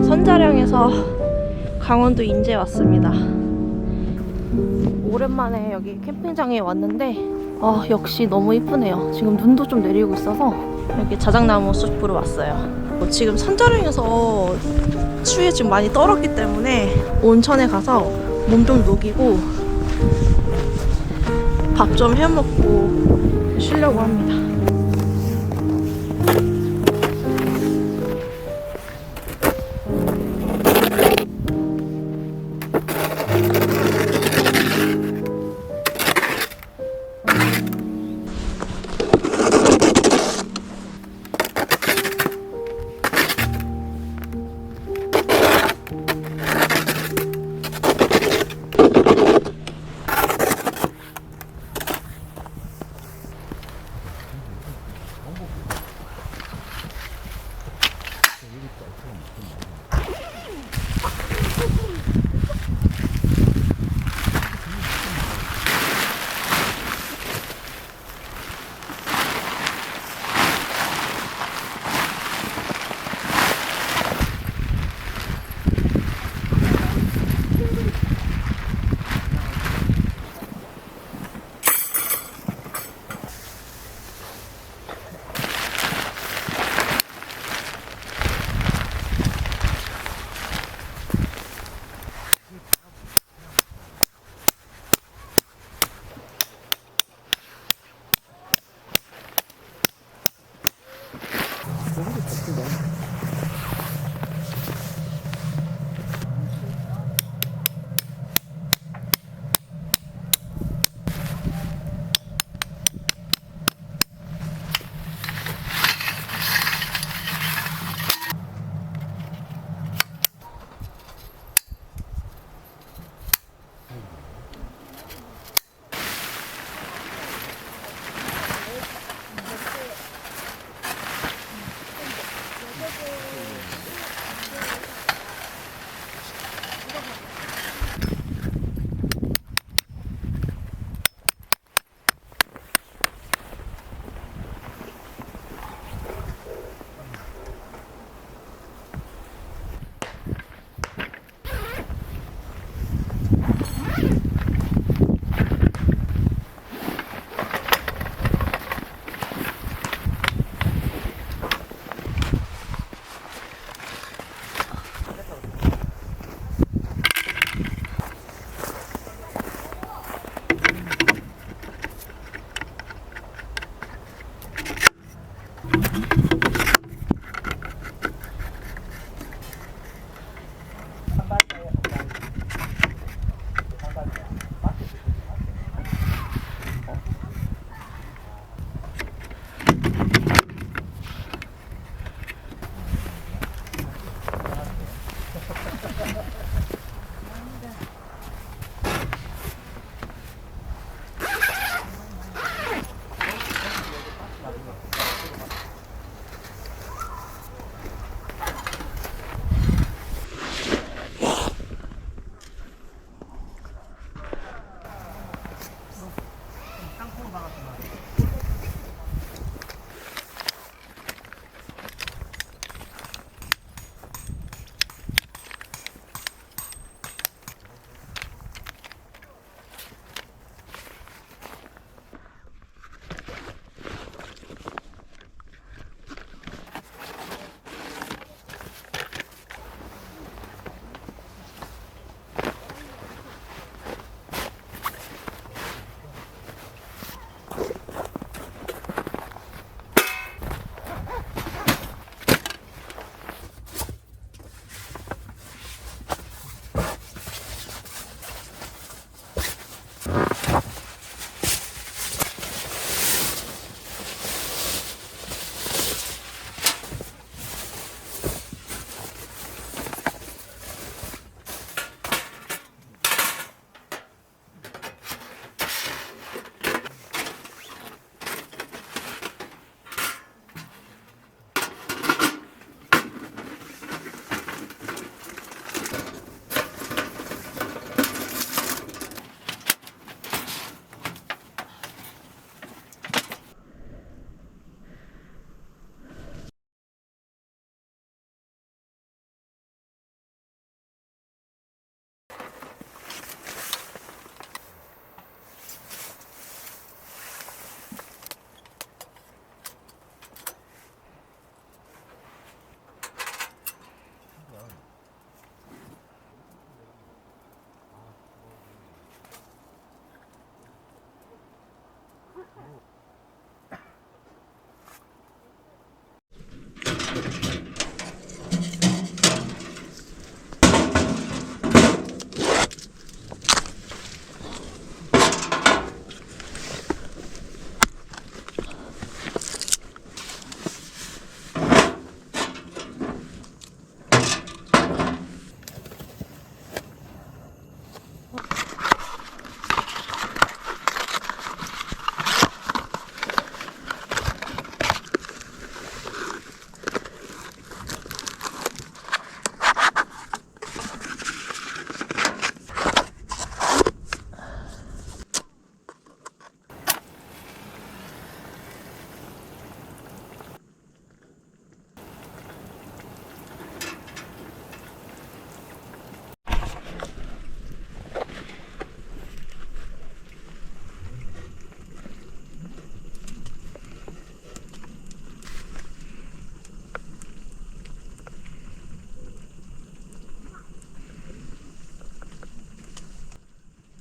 선자령에서 강원도 인제 왔습니다. 오랜만에 여기 캠핑장에 왔는데 역시 너무 이쁘네요. 지금 눈도 좀 내리고 있어서 여기 자작나무 숲으로 왔어요. 지금 선자령에서 추위에 지금 많이 떨었기 때문에 온천에 가서 몸 좀 녹이고 밥 좀 해먹고 쉬려고 합니다.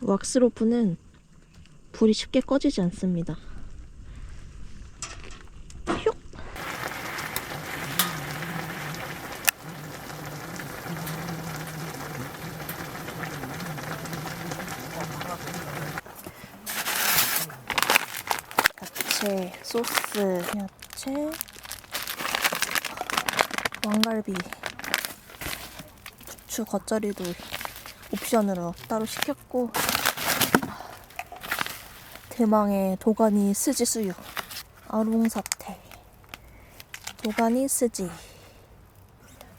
왁스로프는 불이 쉽게 꺼지지 않습니다. 슉! 야채, 소스, 야채, 왕갈비, 부추 겉절이도 옵션으로 따로 시켰고, 대망의 도가니 스지 수육, 아롱사태, 도가니 스지.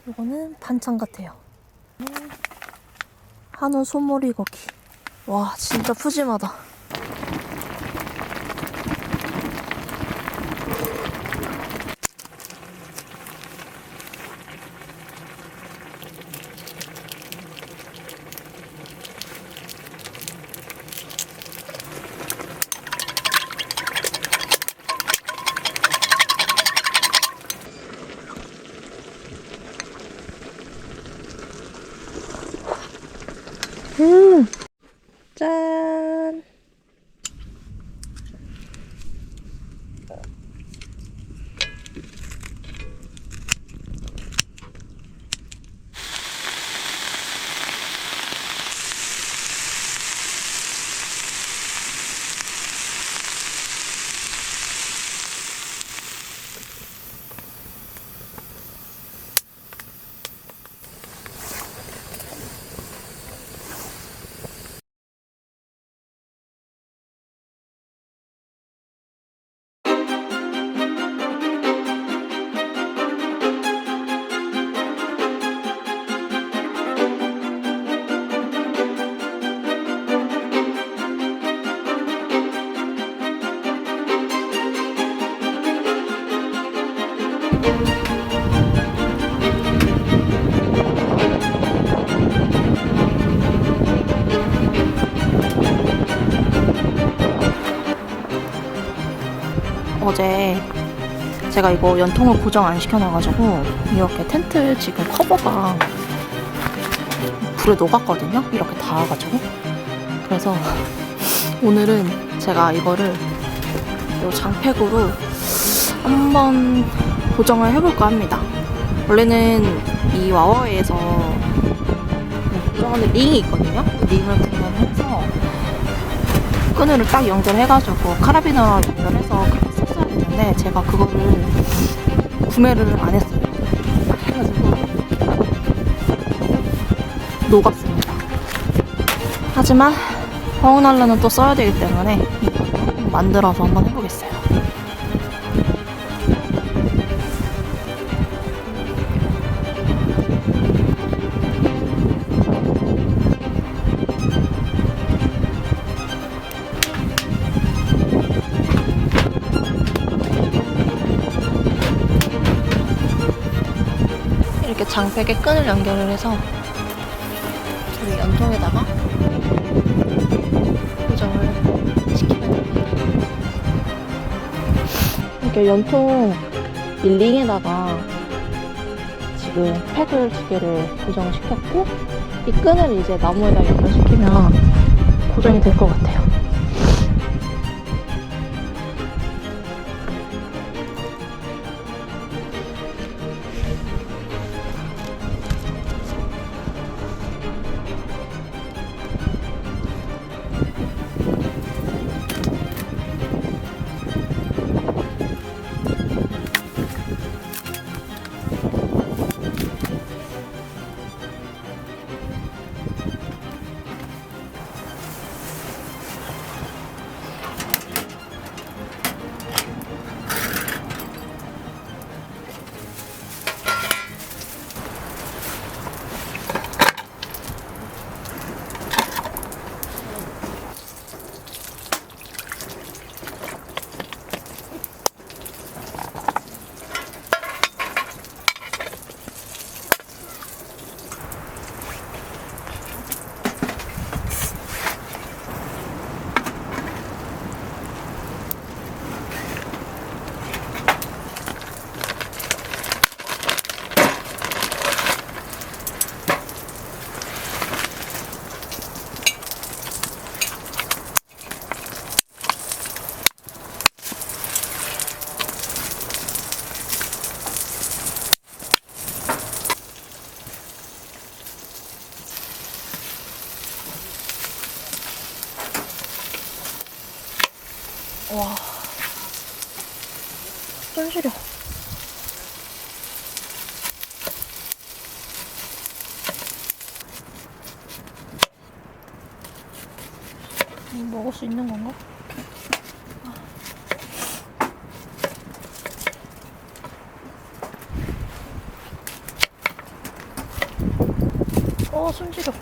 이거는 반찬 같아요. 한우 소머리 고기. 와, 진짜 푸짐하다. 짠! 어제 제가 이거 연통을 고정 안 시켜놔가지고 이렇게 텐트 지금 커버가 불에 녹았거든요. 이렇게 닿아가지고. 그래서 오늘은 제가 이거를 이 장팩으로 한번 고정을 해볼까 합니다. 원래는 이 와워에서 고정하는 링이 있거든요. 링을 구매해서 끈을 딱 연결해가지고 카라비너랑 연결해서 그렇게 썼어야 되는데 제가 그거를 구매를 안 했어요. 그래가지고 녹았습니다. 하지만 화운할러는 또 써야 되기 때문에 만들어서 한번 해보겠어요. 이렇게 장팩에 끈을 연결을 해서 저기 연통에다가 고정을 시키면 됩니다. 이렇게 연통 이 링에다가 지금 팩을 2개를 고정을 시켰고 이 끈을 이제 나무에다 연결시키면 고정이 될 것 같아요. 와, 손 시려. 먹을 수 있는 건가? 손 시려.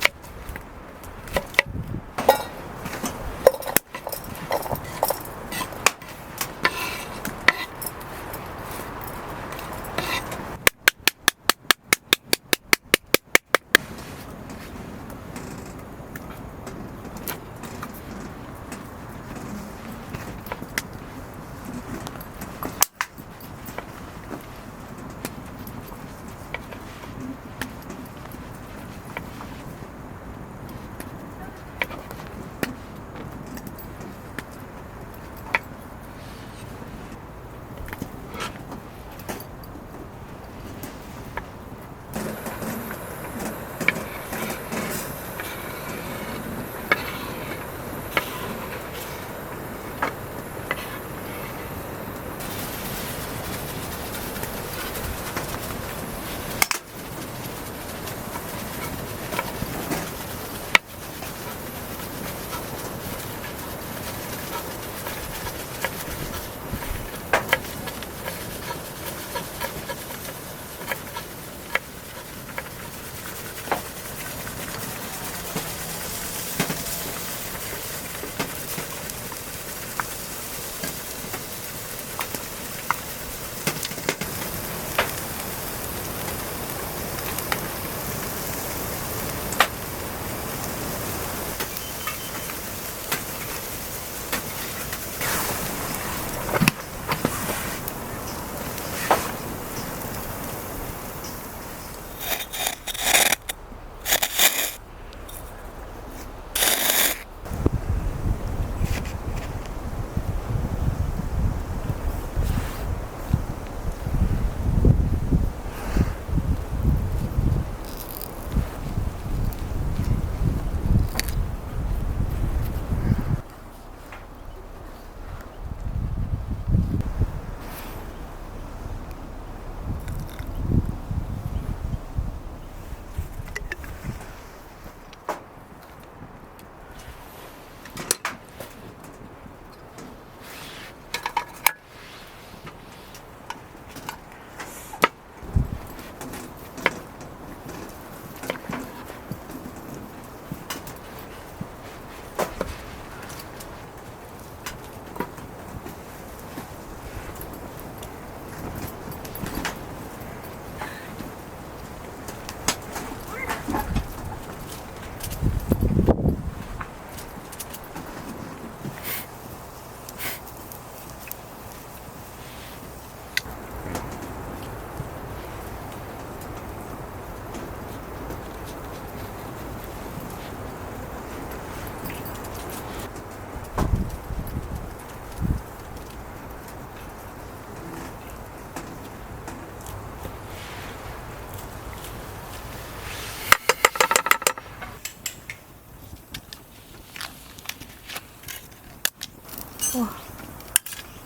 와,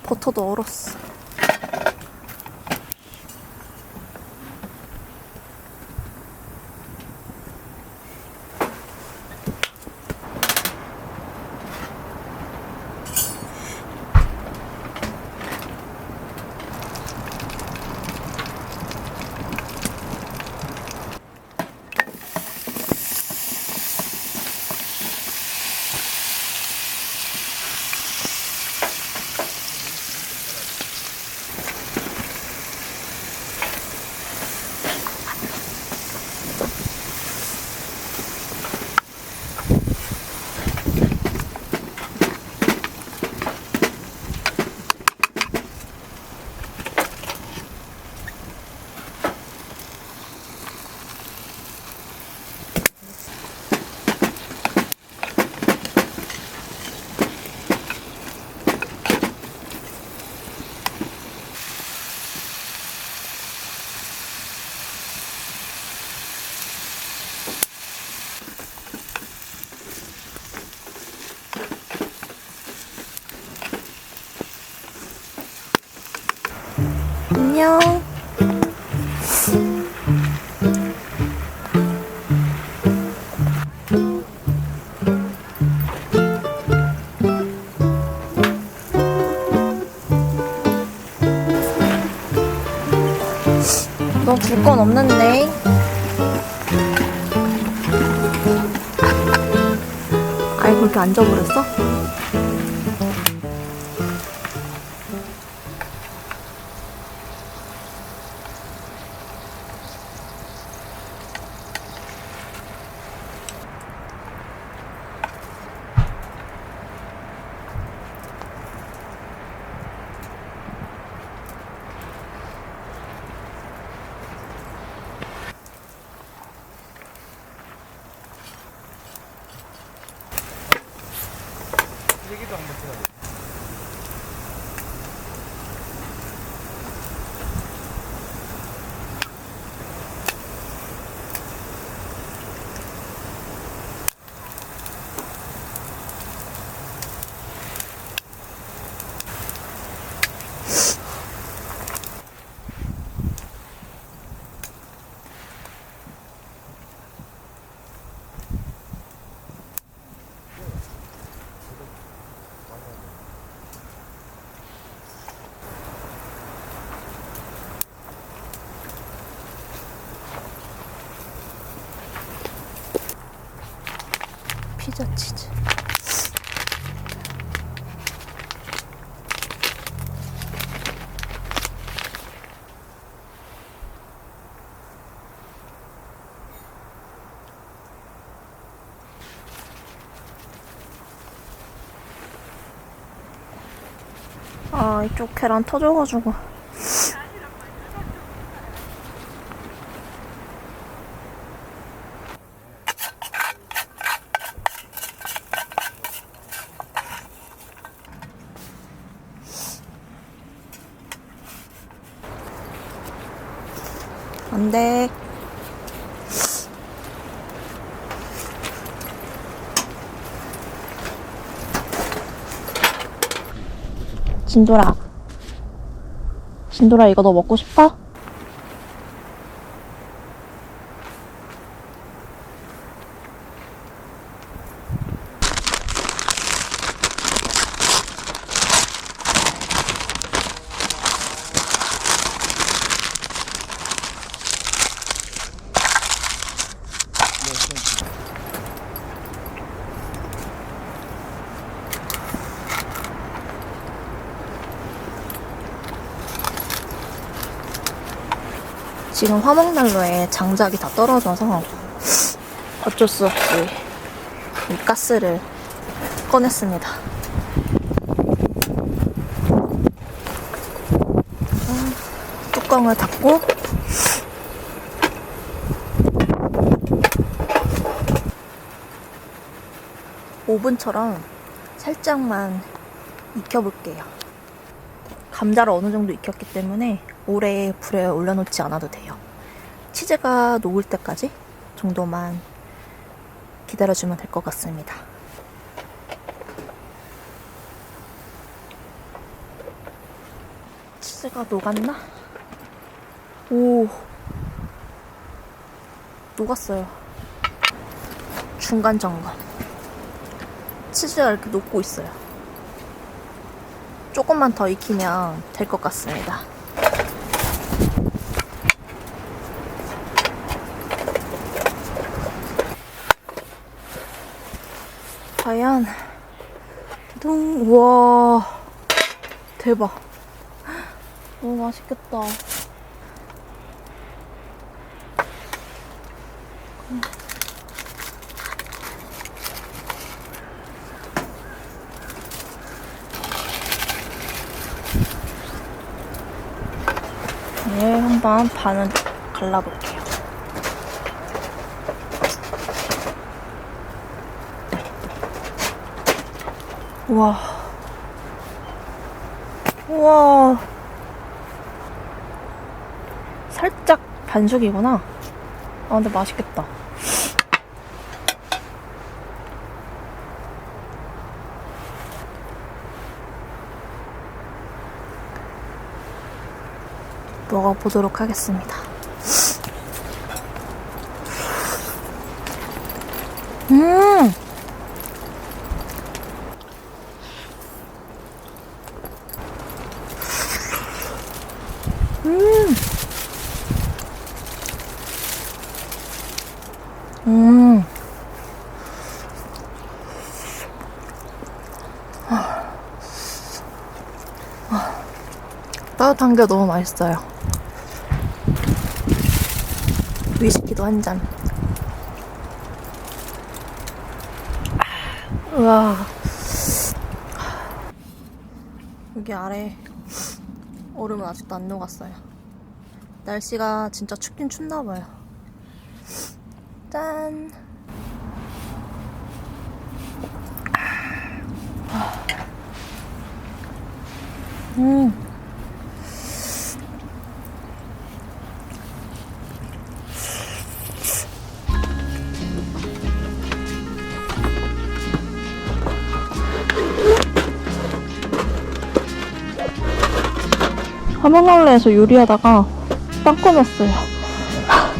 버터도 얼었어. 안녕. 너 줄 건 없는데. 아이, 그렇게 앉아버렸어? 얘기도 한번 해야 돼. 피자 치즈. 아, 이쪽 계란 터져가지고. 안 돼. 진돌아. 진돌아, 이거 너 먹고 싶어? 지금 화목난로에 장작이 다 떨어져서 어쩔 수 없이 이 가스를 꺼냈습니다. 뚜껑을 닫고 오븐처럼 살짝만 익혀볼게요. 감자를 어느 정도 익혔기 때문에 오래 불에 올려놓지 않아도 돼요. 치즈가 녹을 때까지 정도만 기다려주면 될 것 같습니다. 치즈가 녹았나? 오, 녹았어요. 중간 점검. 치즈가 이렇게 녹고 있어요. 조금만 더 익히면 될 것 같습니다. 과연 우와, 대박. 너무 맛있겠다. 네, 한번 반은 갈라볼게요. 우와. 우와. 살짝 반숙이구나. 아, 근데 맛있겠다. 먹어보도록 하겠습니다. 음! 음! 음! 따뜻한 게 너무 맛있어요. 위스키도 한 잔. 우와. 여기 아래 얼음은 아직도 안 녹았어요. 날씨가 진짜 춥긴 춥나봐요. 짠. 음. 화목난로에서 요리하다가 빵 꺼냈어요. 아.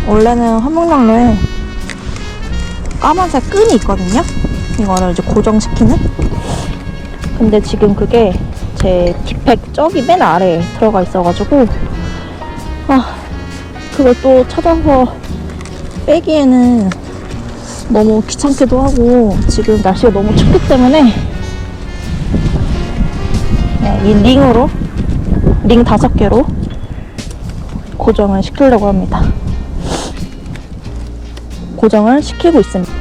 원래는 화목난로에 까만색 끈이 있거든요. 이거를 이제 고정시키는. 근데 지금 그게 제 뒷팩 저기 맨 아래에 들어가 있어가지고 그걸 또 찾아서 빼기에는 너무 귀찮기도 하고 지금 날씨가 너무 춥기 때문에 이 링으로 링 5개로 고정을 시키려고 합니다. 고정을 시키고 있습니다.